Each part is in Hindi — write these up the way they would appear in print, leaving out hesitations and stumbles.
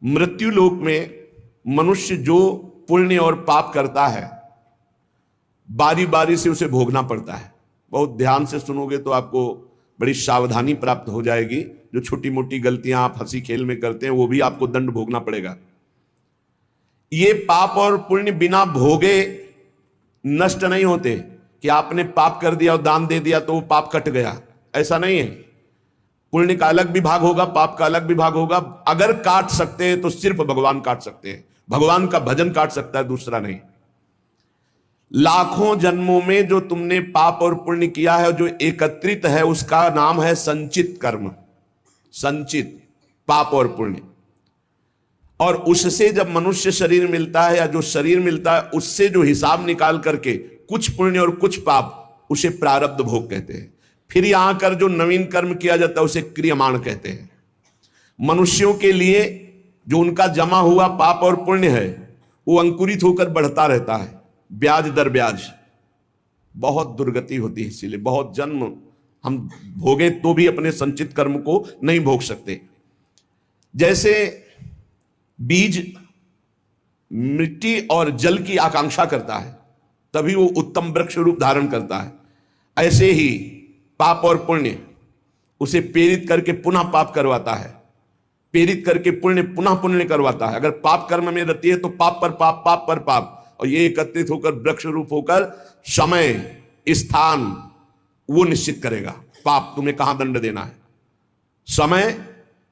मृत्यु लोक में मनुष्य जो पुण्य और पाप करता है बारी बारी से उसे भोगना पड़ता है। बहुत ध्यान से सुनोगे तो आपको बड़ी सावधानी प्राप्त हो जाएगी। जो छोटी मोटी गलतियां आप हंसी खेल में करते हैं वो भी आपको दंड भोगना पड़ेगा। ये पाप और पुण्य बिना भोगे नष्ट नहीं होते कि आपने पाप कर दिया और दान दे दिया तो वो पाप कट गया, ऐसा नहीं है। पुण्य का अलग विभाग होगा, पाप का अलग विभाग होगा। अगर काट सकते हैं तो सिर्फ भगवान काट सकते हैं। भगवान का भजन काट सकता है, दूसरा नहीं। लाखों जन्मों में जो तुमने पाप और पुण्य किया है, जो एकत्रित है, उसका नाम है संचित कर्म। संचित पाप और पुण्य। और उससे जब मनुष्य शरीर मिलता है या जो शरीर मिलता है, उससे जो हिसाब निकाल करके कुछ पुण्य और कुछ पाप, उसे प्रारब्ध भोग कहते हैं। फिर यहां कर जो नवीन कर्म किया जाता है उसे क्रियमाण कहते हैं। मनुष्यों के लिए जो उनका जमा हुआ पाप और पुण्य है वो अंकुरित होकर बढ़ता रहता है, ब्याज दर ब्याज। बहुत दुर्गति होती है, इसीलिए बहुत जन्म हम भोगे तो भी अपने संचित कर्म को नहीं भोग सकते। जैसे बीज मिट्टी और जल की आकांक्षा करता है तभी वो उत्तम वृक्ष रूप धारण करता है, ऐसे ही पाप और पुण्य उसे प्रेरित करके पुनः पाप करवाता है, प्रेरित करके पुण्य पुनः पुण्य करवाता है। अगर पाप कर्म में रहती है तो पाप पर पाप, पाप पर पाप, और ये एकत्रित होकर वृक्ष रूप होकर समय स्थान वो निश्चित करेगा। पाप तुम्हें कहां दंड देना है, समय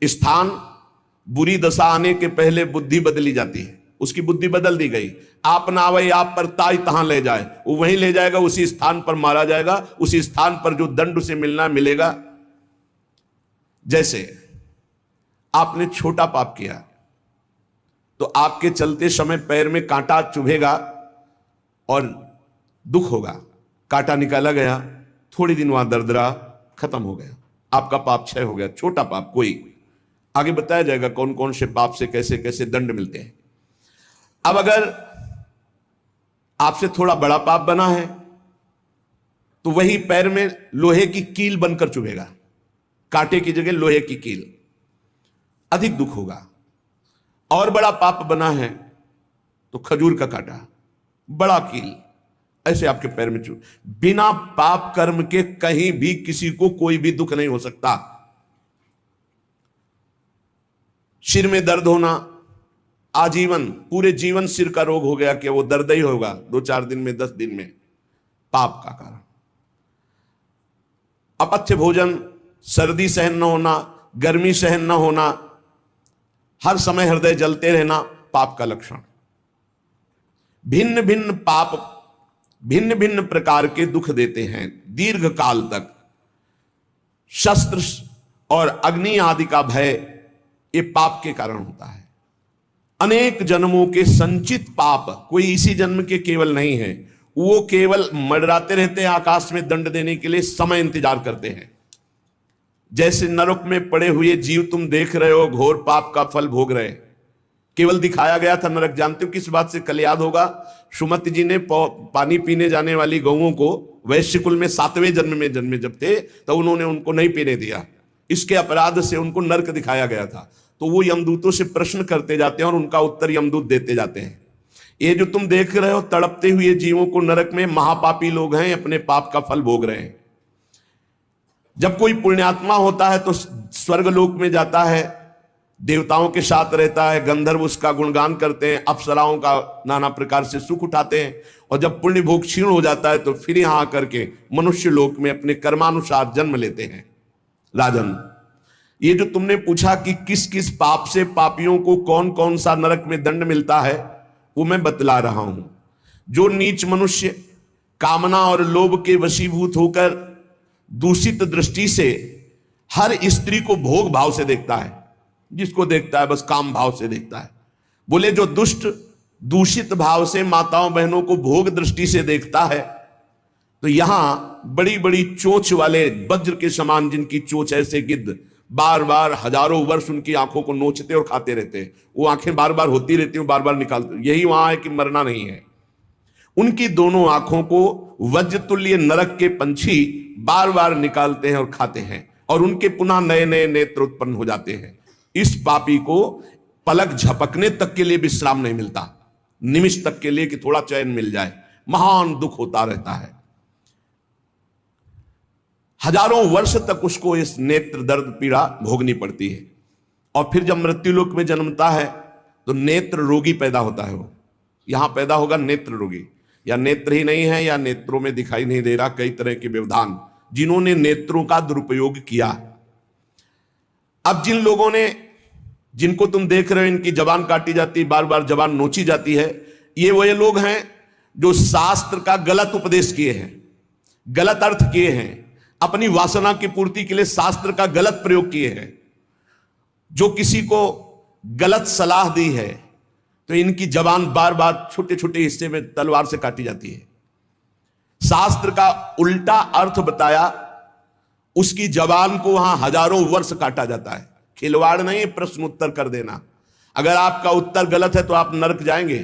स्थान। बुरी दशा आने के पहले बुद्धि बदली जाती है, उसकी बुद्धि बदल दी गई। आप ना आवे आप पर ताई तहां ले जाए, वो वहीं ले जाएगा, उसी स्थान पर मारा जाएगा, उसी स्थान पर जो दंड उसे मिलना मिलेगा। जैसे आपने छोटा पाप किया तो आपके चलते समय पैर में कांटा चुभेगा और दुख होगा। कांटा निकाला गया, थोड़ी दिन वहां दर्द रहा, खत्म हो गया, आपका पाप क्षय हो गया। छोटा पाप कोई, आगे बताया जाएगा कौन कौन से पाप से कैसे कैसे दंड मिलते हैं। अब अगर आपसे थोड़ा बड़ा पाप बना है तो वही पैर में लोहे की कील बनकर चुभेगा, कांटे की जगह लोहे की कील, अधिक दुख होगा। और बड़ा पाप बना है तो खजूर का कांटा, बड़ा कील, ऐसे आपके पैर में चुभ। बिना पाप कर्म के कहीं भी किसी को कोई भी दुख नहीं हो सकता। सिर में दर्द होना, आजीवन पूरे जीवन सिर का रोग हो गया कि वो दर्द ही होगा 2-4 दिन में, 10 दिन में, पाप का कारण। अपथ्य भोजन, सर्दी सहन न होना, गर्मी सहन न होना, हर समय हृदय जलते रहना, पाप का लक्षण। भिन्न भिन्न पाप भिन्न भिन्न प्रकार के दुख देते हैं दीर्घ काल तक। शस्त्र और अग्नि आदि का भय ये पाप के कारण होता है। अनेक जन्मों के संचित पाप, कोई इसी जन्म के केवल नहीं है, वो केवल मंडराते रहते हैं आकाश में दंड देने के लिए, समय इंतजार करते हैं। जैसे नरक में पड़े हुए जीव तुम देख रहे हो, घोर पाप का फल भोग रहे, केवल दिखाया गया था नरक। जानते हो किस बात से? कल याद होगा सुमति जी ने पानी पीने जाने वाली गौओं को वैश्य कुल में 7वें जन्म में जन्मे जब थे तो उन्होंने उनको नहीं पीने दिया, इसके अपराध से उनको नरक दिखाया गया था। तो वो यमदूतों से प्रश्न करते जाते हैं और उनका उत्तर यमदूत देते जाते हैं। ये जो तुम देख रहे हो तड़पते हुए जीवों को नरक में, महापापी लोग हैं, अपने पाप का फल भोग रहे हैं। जब कोई पुण्यात्मा होता है तो स्वर्गलोक में जाता है, देवताओं के साथ रहता है, गंधर्व उसका गुणगान करते हैं, अप्सराओं का नाना प्रकार से सुख उठाते हैं। और जब पुण्य भोग क्षीण हो जाता है तो फिर यहां आकर के मनुष्य लोक में अपने कर्मानुसार जन्म लेते हैं। राजन, ये जो तुमने पूछा कि किस किस पाप से पापियों को कौन कौन सा नरक में दंड मिलता है, वो मैं बतला रहा हूं। जो नीच मनुष्य कामना और लोभ के वशीभूत होकर दूषित दृष्टि से हर स्त्री को भोग भाव से देखता है, जिसको देखता है बस काम भाव से देखता है। बोले जो दुष्ट दूषित भाव से माताओं बहनों को भोग दृष्टि से देखता है, तो यहां बड़ी बड़ी चोंच वाले वज्र के समान जिनकी चोंच ऐसे गिद्ध बार बार हजारों वर्ष उनकी आंखों को नोचते और खाते रहते हैं, वो आंखें बार बार होती रहती हैं, बार बार निकालते, यही वहां है कि मरना नहीं है। उनकी दोनों आंखों को वज्र तुल्य नरक के पंछी बार बार निकालते हैं और खाते हैं, और उनके पुनः नए नए नेत्र उत्पन्न हो जाते हैं। इस पापी को पलक झपकने तक के लिए विश्राम नहीं मिलता, निमिष तक के लिए कि थोड़ा चैन मिल जाए, महान दुख होता रहता है। हजारों वर्ष तक उसको इस नेत्र दर्द पीड़ा भोगनी पड़ती है। और फिर जब मृत्युलोक में जन्मता है तो नेत्र रोगी पैदा होता है। वो यहां पैदा होगा नेत्र रोगी, या नेत्र ही नहीं है या नेत्रों में दिखाई नहीं दे रहा, कई तरह के व्यवधान, जिन्होंने नेत्रों का दुरुपयोग किया। अब जिन लोगों ने, जिनको तुम देख रहे हो इनकी जबान काटी जाती, बार बार जबान नोची जाती है, ये वही लोग हैं जो शास्त्र का गलत उपदेश किए हैं, गलत अर्थ किए हैं, अपनी वासना की पूर्ति के लिए शास्त्र का गलत प्रयोग किए हैं, जो किसी को गलत सलाह दी है तो इनकी जबान बार बार छोटे छोटे हिस्से में तलवार से काटी जाती है। शास्त्र का उल्टा अर्थ बताया, उसकी जबान को वहां हजारों वर्ष काटा जाता है। खिलवाड़ नहीं, प्रश्न उत्तर कर देना। अगर आपका उत्तर गलत है तो आप नरक जाएंगे।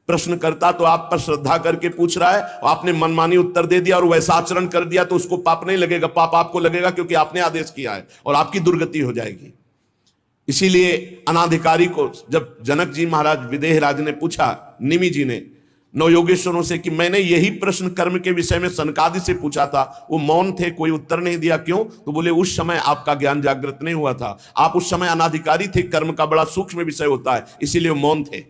प्रश्न करता तो आप पर श्रद्धा करके पूछ रहा है और आपने मनमानी उत्तर दे दिया और वैसा आचरण कर दिया तो उसको पाप नहीं लगेगा, पाप आपको लगेगा क्योंकि आपने आदेश किया है और आपकी दुर्गति हो जाएगी। इसीलिए अनाधिकारी को जब जनक जी महाराज विदेह राज ने पूछा, निमि जी ने नवयोगेश्वरों से कि मैंने यही प्रश्न कर्म के विषय में सनकादि से पूछा था, वो मौन थे, कोई उत्तर नहीं दिया, क्यों? तो बोले उस समय आपका ज्ञान जागृत नहीं हुआ था, आप उस समय अनाधिकारी थे, कर्म का बड़ा सूक्ष्म विषय होता है, इसीलिए वो मौन थे।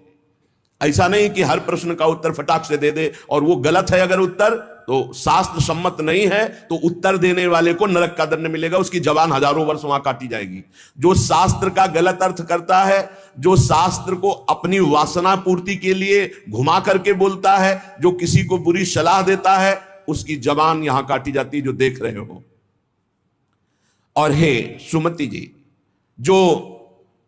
ऐसा नहीं कि हर प्रश्न का उत्तर फटाक से दे दे, और वो गलत है अगर उत्तर तो शास्त्र सम्मत नहीं है तो उत्तर देने वाले को नरक का दंड मिलेगा, उसकी जबान हजारों वर्ष वहां काटी जाएगी। जो शास्त्र का गलत अर्थ करता है, जो शास्त्र को अपनी वासना पूर्ति के लिए घुमा करके बोलता है, जो किसी को बुरी सलाह देता है, उसकी जबान यहां काटी जाती है, जो देख रहे हो। और हे सुमति जी, जो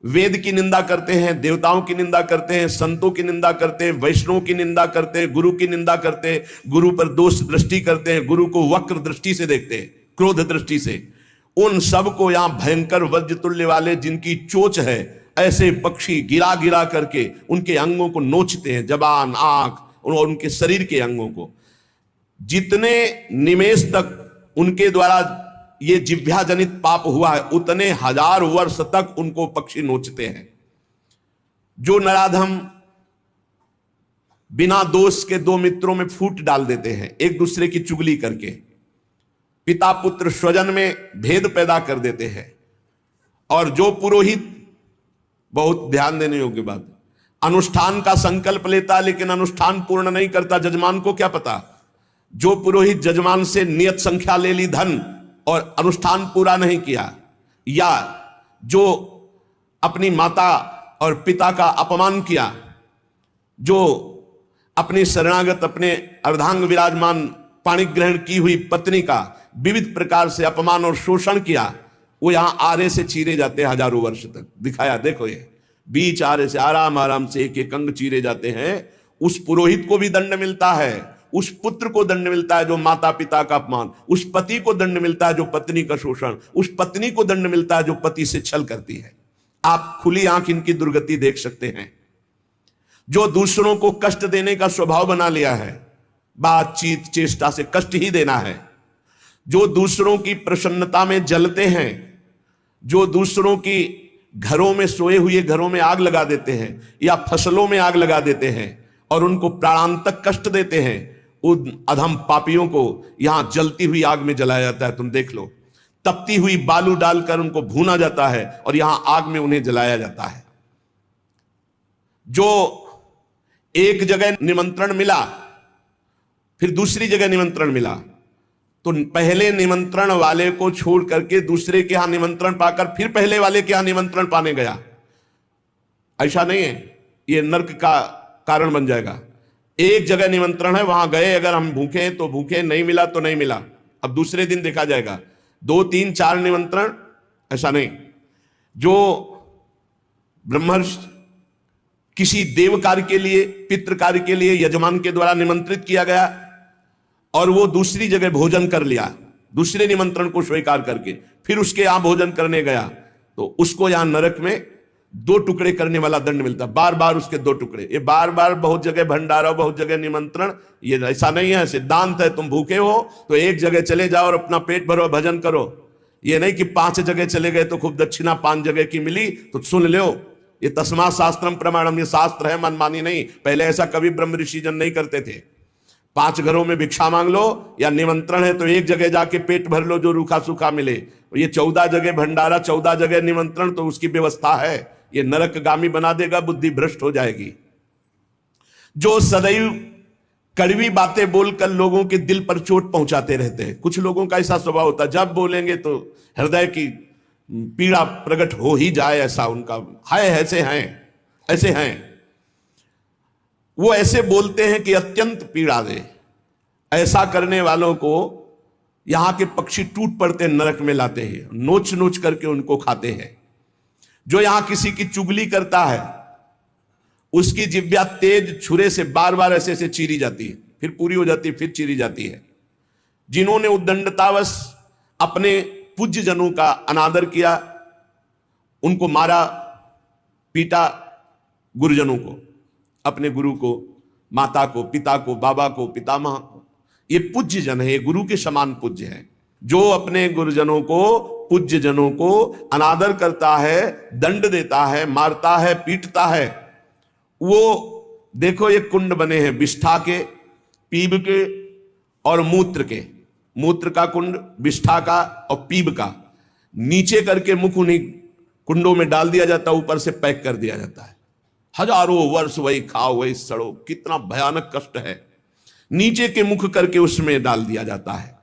वेद की निंदा करते हैं, देवताओं की निंदा करते हैं, संतों की निंदा करते हैं, वैष्णव की निंदा करते हैं, गुरु की निंदा करते हैं, गुरु पर दोष दृष्टि करते हैं, गुरु को वक्र दृष्टि से देखते हैं, क्रोध दृष्टि से, उन सब को यहां भयंकर वज्र तुल्य वाले जिनकी चोंच है, ऐसे पक्षी गिरा गिरा करके उनके अंगों को नोचते हैं, जबान, आंख और उनके शरीर के अंगों को। जितने निमेष तक उनके द्वारा ये जिह्वा जनित पाप हुआ है, उतने हजार वर्ष तक उनको पक्षी नोचते हैं। जो नराधम बिना दोष के दो मित्रों में फूट डाल देते हैं, एक दूसरे की चुगली करके, पिता पुत्र स्वजन में भेद पैदा कर देते हैं। और जो पुरोहित, बहुत ध्यान देने योग्य बात, अनुष्ठान का संकल्प लेता लेकिन अनुष्ठान पूर्ण नहीं करता, जजमान को क्या पता। जो पुरोहित जजमान से नियत संख्या ले ली धन और अनुष्ठान पूरा नहीं किया, या जो अपनी माता और पिता का अपमान किया, जो अपनी शरणागत, अपने अर्धांग विराजमान पाणिग्रहण की हुई पत्नी का विविध प्रकार से अपमान और शोषण किया, वो यहां आरे से चीरे जाते हैं हजारों वर्ष तक। दिखाया, देखो ये बीच आरे से आराम आराम से एक एक अंग चीरे जाते हैं। उस पुरोहित को भी दंड मिलता है, उस पुत्र को दंड मिलता है जो माता पिता का अपमान, उस पति को दंड मिलता है जो पत्नी का शोषण, उस पत्नी को दंड मिलता है जो पति से छल करती है। आप खुली आंख इनकी दुर्गति देख सकते हैं। जो दूसरों को कष्ट देने का स्वभाव बना लिया है, बातचीत चेष्टा से कष्ट ही देना है, जो दूसरों की प्रसन्नता में जलते हैं, जो दूसरों की घरों में, सोए हुए घरों में आग लगा देते हैं या फसलों में आग लगा देते हैं और उनको प्राणांतक कष्ट देते हैं, उन अधम पापियों को यहां जलती हुई आग में जलाया जाता है। तुम देख लो, तपती हुई बालू डालकर उनको भूना जाता है और यहां आग में उन्हें जलाया जाता है। जो एक जगह निमंत्रण मिला, फिर दूसरी जगह निमंत्रण मिला, तो पहले निमंत्रण वाले को छोड़ करके दूसरे के यहां निमंत्रण पाकर फिर पहले वाले के यहां निमंत्रण पाने गया। ऐसा नहीं है, यह नर्क का कारण बन जाएगा। एक जगह निमंत्रण है, वहां गए, अगर हम भूखे हैं तो भूखे, नहीं मिला तो नहीं मिला, अब दूसरे दिन देखा जाएगा। 2 3 4 निमंत्रण, ऐसा नहीं। जो ब्रह्मर्षि किसी देव कार्य के लिए, पितृ कार्य के लिए यजमान के द्वारा निमंत्रित किया गया और वो दूसरी जगह भोजन कर लिया, दूसरे निमंत्रण को स्वीकार करके फिर उसके यहां भोजन करने गया, तो उसको यहां नरक में 2 टुकड़े करने वाला दंड मिलता, बार बार उसके 2 टुकड़े। ये बार बार बहुत जगह भंडारा, बहुत जगह निमंत्रण, ये ऐसा नहीं है, सिद्धांत है। तुम भूखे हो तो एक जगह चले जाओ और अपना पेट भरो, भजन करो। ये नहीं कि 5 जगह चले गए तो खूब दक्षिणा 5 जगह की मिली तो सुन लो। ये तस्मा शास्त्रम प्रमाणम, ये शास्त्र है, मनमानी नहीं। पहले ऐसा कभी ब्रह्म ऋषि जन नहीं करते थे। 5 घरों में भिक्षा मांग लो या निमंत्रण है तो एक जगह जाके पेट भर लो जो रूखा सूखा मिले। ये 14 जगह भंडारा, 14 जगह निमंत्रण, तो उसकी व्यवस्था है। ये नरकगामी बना देगा, बुद्धि भ्रष्ट हो जाएगी। जो सदैव कड़वी बातें बोलकर लोगों के दिल पर चोट पहुंचाते रहते हैं। कुछ लोगों का ऐसा स्वभाव होता है, जब बोलेंगे तो हृदय की पीड़ा प्रकट हो ही जाए, ऐसा उनका है। ऐसे हैं वो, ऐसे बोलते हैं कि अत्यंत पीड़ा दे। ऐसा करने वालों को यहां के पक्षी टूट पड़ते नरक में लाते हैं, नोच नोच करके उनको खाते हैं। जो यहां किसी की चुगली करता है उसकी जिह्वा तेज छुरे से बार बार ऐसे ऐसे चीरी जाती है, फिर पूरी हो जाती है, फिर चीरी जाती है। जिन्होंने उद्दंडतावश अपने पूज्य जनों का अनादर किया, उनको मारा पीटा, गुरुजनों को, अपने गुरु को, माता को, पिता को, बाबा को, पितामह को, ये पूज्य जन है, ये गुरु के समान पूज्य है। जो अपने गुरुजनों को, पूज्य जनों को अनादर करता है, दंड देता है, मारता है, पीटता है, वो देखो ये कुंड बने हैं विष्ठा के, पीब के और मूत्र के। मूत्र का कुंड, विष्ठा का और पीब का। नीचे करके मुख उन्हीं कुंडों में डाल दिया जाता है, ऊपर से पैक कर दिया जाता है। हजारों वर्ष वही खाओ वही सड़ो, कितना भयानक कष्ट है। नीचे के मुख करके उसमें डाल दिया जाता है।